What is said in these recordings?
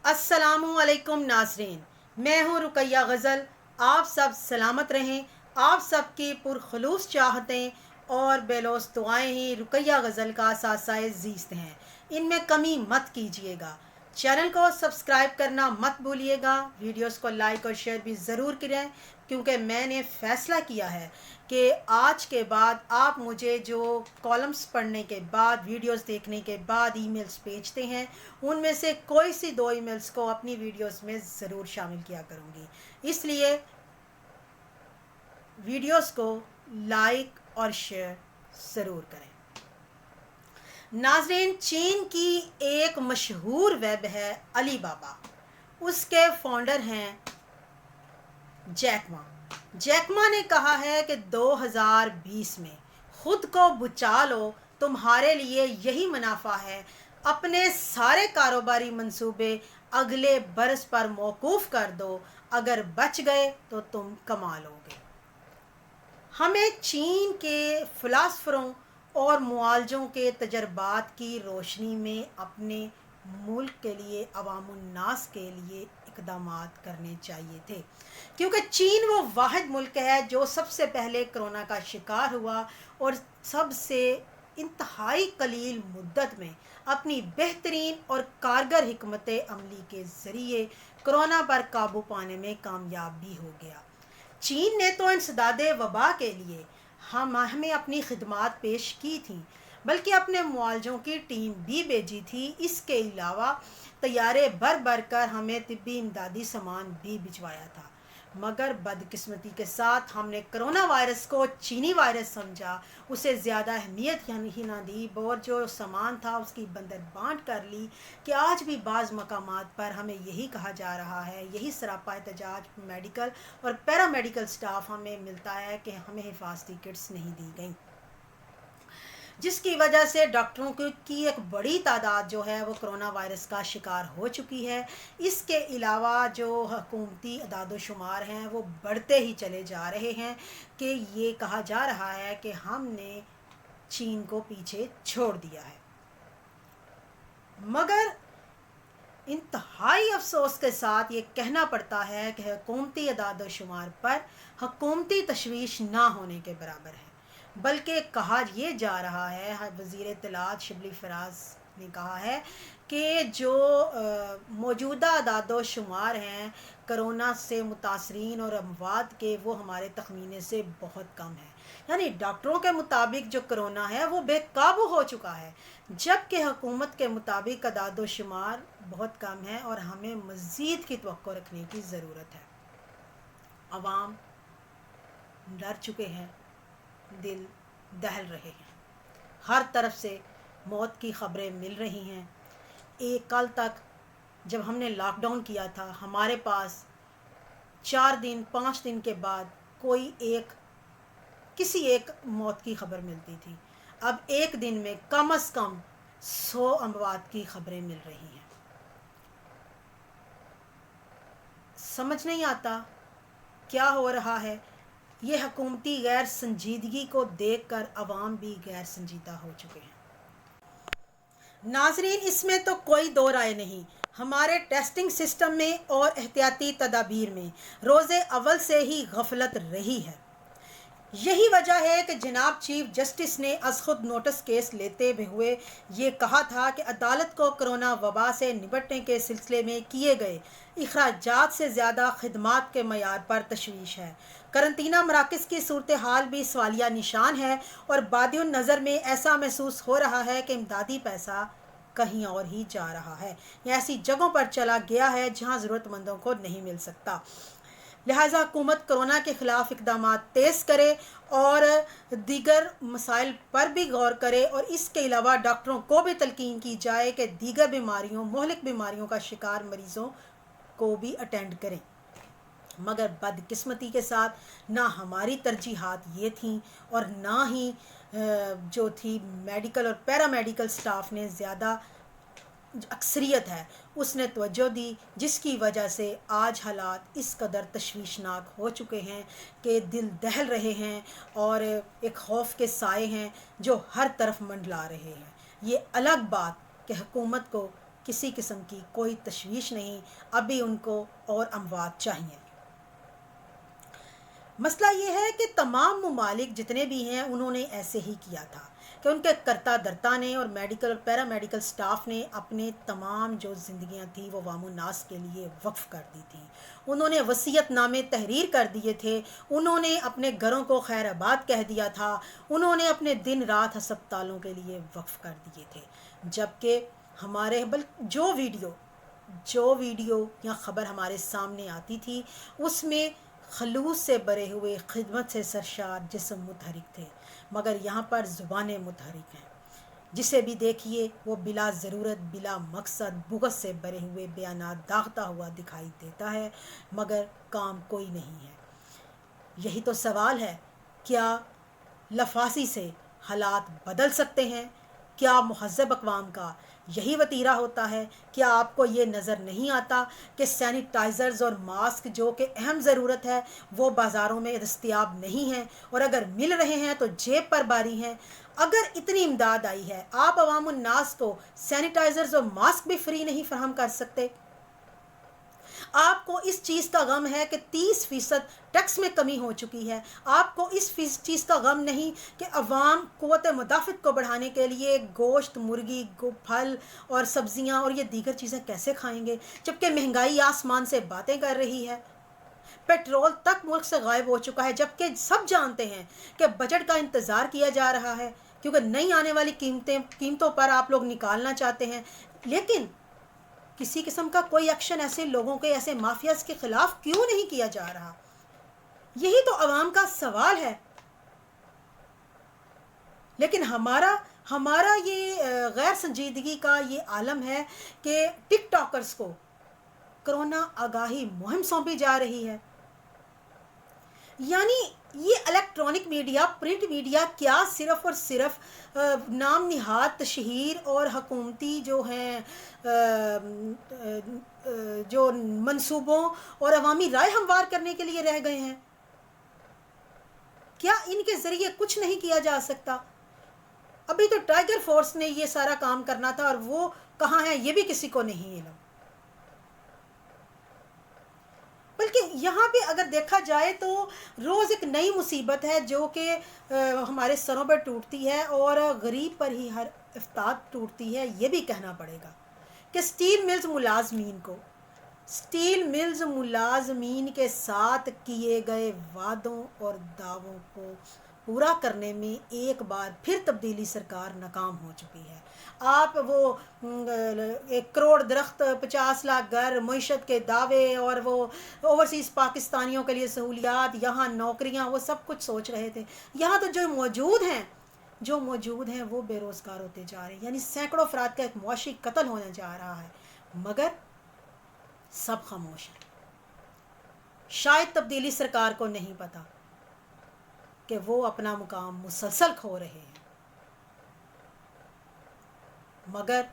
अस्सलामुअलैकुम नाज़रीन, मैं हूँ रुकैया गज़ल। आप सब सलामत रहें। आप सब की पुरखलूस चाहतें और बेलोस दुआएं ही रुकैया गज़ल का सासाए ज़ीस्त हैं। इनमें कमी मत कीजिएगा। चैनल को सब्सक्राइब करना मत भूलिएगा। वीडियोस को लाइक और शेयर भी ज़रूर करें, क्योंकि मैंने फ़ैसला किया है कि आज के बाद आप मुझे जो कॉलम्स पढ़ने के बाद, वीडियोस देखने के बाद ईमेल्स भेजते हैं, उनमें से कोई सी 2 ईमेल्स को अपनी वीडियोस में ज़रूर शामिल किया करूँगी। इसलिए वीडियोस को लाइक और शेयर ज़रूर करें। नाज़रीन, चीन की एक मशहूर वेब है अली बाबा। उसके फाउंडर हैं जैक मा। जैक मा ने कहा है कि 2020 में खुद को बचा लो, तुम्हारे लिए यही मुनाफा है। अपने सारे कारोबारी मंसूबे अगले बरस पर मौकूफ़ कर दो, अगर बच गए तो तुम कमा लोगे। हमें चीन के फ़िलासफ़रों और मुआलजों के तजर्बात की रोशनी में अपने मुल्क के लिए, अवामुन्नास के लिए इक़दामात करने चाहिए थे, क्योंकि चीन वो वाहिद मुल्क है जो सबसे पहले कोरोना का शिकार हुआ और सबसे इंतहाई कलील मुद्दत में अपनी बेहतरीन और कारगर हिकमत अमली के ज़रिए कोरोना पर काबू पाने में कामयाब भी हो गया। चीन ने तो इंसदादे वबा के लिए हमें अपनी खिदमात पेश की थी, बल्कि अपने मुआलजों की टीम भी भेजी थी। इसके अलावा तैयारे भर भर कर हमें तिब्बी इमदादी सामान भी भिजवाया था, मगर बदकिस्मती के साथ हमने कोरोना वायरस को चीनी वायरस समझा, उसे ज़्यादा अहमियत ही ना दी और जो सामान था उसकी बंदर बांट कर ली कि आज भी बाज़ मकामात पर हमें यही कहा जा रहा है, यही सरापा एहतजाज मेडिकल और पैरामेडिकल स्टाफ हमें मिलता है कि हमें हिफाजती किट्स नहीं दी गई, जिसकी वजह से डॉक्टरों की एक बड़ी तादाद जो है वो कोरोना वायरस का शिकार हो चुकी है। इसके अलावा जो हुकूमती अदाद-ओ-शुमार हैं वो बढ़ते ही चले जा रहे हैं कि ये कहा जा रहा है कि हमने चीन को पीछे छोड़ दिया है। मगर इंतहाई अफसोस के साथ ये कहना पड़ता है कि हुकूमती अदाद-ओ-शुमार पर हुकूमती तशवीश ना होने के बराबर है, बल्कि कहा यह जा रहा है, वज़ीर इत्तलात शिबली फराज ने कहा है कि जो मौजूदा अदाद-ओ-शुमार हैं कोरोना से मुतासरीन और अमवात के, वो हमारे तखमीने से बहुत कम है। यानी डॉक्टरों के मुताबिक जो कोरोना है वो बेकाबू हो चुका है, जबकि हुकूमत के मुताबिक अदाद-ओ-शुमार बहुत कम है और हमें मज़ीद की तवक्को रखने की ज़रूरत है। अवाम डर चुके हैं, दिल दहल रहे हैं, हर तरफ से मौत की ख़बरें मिल रही हैं। कल तक जब हमने लॉकडाउन किया था, हमारे पास 4 दिन 5 दिन के बाद किसी एक मौत की ख़बर मिलती थी। अब एक दिन में कम से कम 100 अमवात की ख़बरें मिल रही हैं। समझ नहीं आता क्या हो रहा है। ये हुकूमती गैर संजीदगी को देखकर अवाम भी गैर संजीदा हो चुके हैं। नाज़रीन, इसमें तो कोई दो राय नहीं, हमारे टेस्टिंग सिस्टम में और एहतियाती तदाबीर में रोज़े अव्वल से ही गफलत रही है। यही वजह है कि जनाब चीफ जस्टिस ने अज़ खुद नोटिस केस लेते हुए ये कहा था कि अदालत को कोरोना वबा से निपटने के सिलसिले में किए गए इखराजात से ज़्यादा खिदमात के मयार पर तशवीश है। करंतना मराकज़ की सूरत हाल भी सवालिया निशान है और बादिउन नज़र में ऐसा महसूस हो रहा है कि इमदादी पैसा कहीं और ही जा रहा है, ऐसी जगहों पर चला गया है जहां ज़रूरतमंदों को नहीं मिल सकता। लिहाजा हुकूमत कोरोना के ख़िलाफ़ इक़दामात तेज़ करे और दीगर मसाइल पर भी गौर करे, और इसके अलावा डॉक्टरों को भी तलकीन की जाए कि दीगर बीमारियों, मोहलिक बीमारियों का शिकार मरीज़ों को भी अटेंड करें। मगर बदकिस्मती के साथ ना हमारी तरजीहात ये थीं और ना ही जो थी मेडिकल और पैरामेडिकल स्टाफ ने ज़्यादा अक्सरियत है उसने तवज्जो दी, जिसकी वजह से आज हालात इस कदर तशवीशनाक हो चुके हैं कि दिल दहल रहे हैं और एक खौफ के साए हैं जो हर तरफ मंडला रहे हैं। ये अलग बात कि हुकूमत को किसी किस्म की कोई तशवीश नहीं, अभी उनको और अमवात चाहिए। मसला ये है कि तमाम ममालिक जितने भी हैं उन्होंने ऐसे ही किया था कि उनके करता धरता ने और मेडिकल और पैरा मेडिकल स्टाफ ने अपने तमाम जो ज़िंदगियां थी वो वामुन्नास के लिए वक्फ़ कर दी थी। उन्होंने वसीयतनामे तहरीर कर दिए थे, उन्होंने अपने घरों को खैराबाद कह दिया था, उन्होंने अपने दिन रात हस्पतालों के लिए वक्फ़ कर दिए थे। जबकि हमारे जो वीडियो या ख़बर हमारे सामने आती थी उसमें खलूस से भरे हुए खिदमत से सरशार जिस्म मुतहरिक थे, मगर यहाँ पर ज़ुबानें मुतहरिक हैं। जिसे भी देखिए वो बिला ज़रूरत बिला मकसद बुग़्ज़ से भरे हुए बयानात दागता हुआ दिखाई देता है, मगर काम कोई नहीं है। यही तो सवाल है, क्या लफासी से हालात बदल सकते हैं? क्या मुहज़्ज़ब अक़वाम का यही वतीरा होता है? क्या आपको ये नज़र नहीं आता कि सैनिटाइज़र्स और मास्क जो कि अहम ज़रूरत है वो बाज़ारों में दस्तयाब नहीं हैं, और अगर मिल रहे हैं तो जेब पर बारी हैं। अगर इतनी इमदाद आई है, आप अवामुन्नास को सैनिटाइज़र्स और मास्क भी फ्री नहीं फराहम कर सकते? आपको इस चीज़ का गम है कि 30% टैक्स में कमी हो चुकी है। आपको इस चीज़ का गम नहीं कि अवाम क़ुव्वत मुदाफ़त को बढ़ाने के लिए गोश्त, मुर्गी, फल और सब्ज़ियाँ और ये दीगर चीज़ें कैसे खाएंगे, जबकि महंगाई आसमान से बातें कर रही है। पेट्रोल तक मुल्क से गायब हो चुका है, जबकि सब जानते हैं कि बजट का इंतज़ार किया जा रहा है, क्योंकि नई आने वाली कीमतों पर आप लोग निकालना चाहते हैं। लेकिन किसी किस्म का कोई एक्शन ऐसे लोगों के, ऐसे माफियाज के खिलाफ क्यों नहीं किया जा रहा? यही तो अवाम का सवाल है। लेकिन हमारा ये गैर संजीदगी का ये आलम है कि टिकटॉकर्स को कोरोना आगाही मुहिम सौंपी जा रही है। यानी ये इलेक्ट्रॉनिक मीडिया, प्रिंट मीडिया क्या सिर्फ़ और सिर्फ नाम निहाद तशहीर और हकूमती जो हैं जो मंसूबों और अवामी राय हमवार करने के लिए रह गए हैं? क्या इनके ज़रिए कुछ नहीं किया जा सकता? अभी तो टाइगर फोर्स ने ये सारा काम करना था, और वो कहाँ है ये भी किसी को नहीं इल्म। बल्कि यहाँ पे अगर देखा जाए तो रोज़ एक नई मुसीबत है जो कि हमारे सरों पर टूटती है, और गरीब पर ही हर इफ्तार टूटती है। ये भी कहना पड़ेगा कि स्टील मिल्स मुलाजमीन के साथ किए गए वादों और दावों को पूरा करने में एक बार फिर तब्दीली सरकार नाकाम हो चुकी है। आप वो 1 करोड़ दरख्त, 50 लाख घर, मईशत के दावे और वो ओवरसीज़ पाकिस्तानियों के लिए सहूलियात, यहाँ नौकरियाँ, वो सब कुछ सोच रहे थे। यहाँ तो जो मौजूद हैं वो बेरोज़गार होते जा रहे हैं। यानी सैकड़ों अफराद का एक मुआशी कत्ल होने जा रहा है, मगर सब खामोश हैं। शायद तब्दीली सरकार को नहीं पता कि वो अपना मुकाम मुसलसल खो रहे हैं, मगर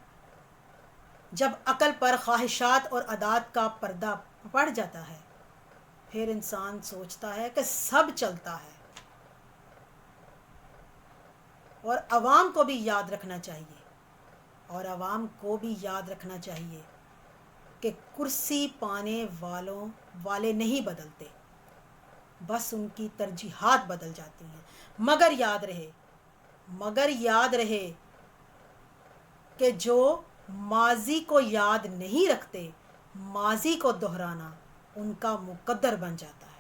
जब अकल पर ख्वाहिशात और आदात का पर्दा पड़ जाता है, फिर इंसान सोचता है कि सब चलता है। और अवाम को भी याद रखना चाहिए कि कुर्सी पाने वाले नहीं बदलते, बस उनकी तरजीहात बदल जाती हैं। मगर याद रहे कि जो माजी को याद नहीं रखते, माजी को दोहराना उनका मुकद्दर बन जाता है।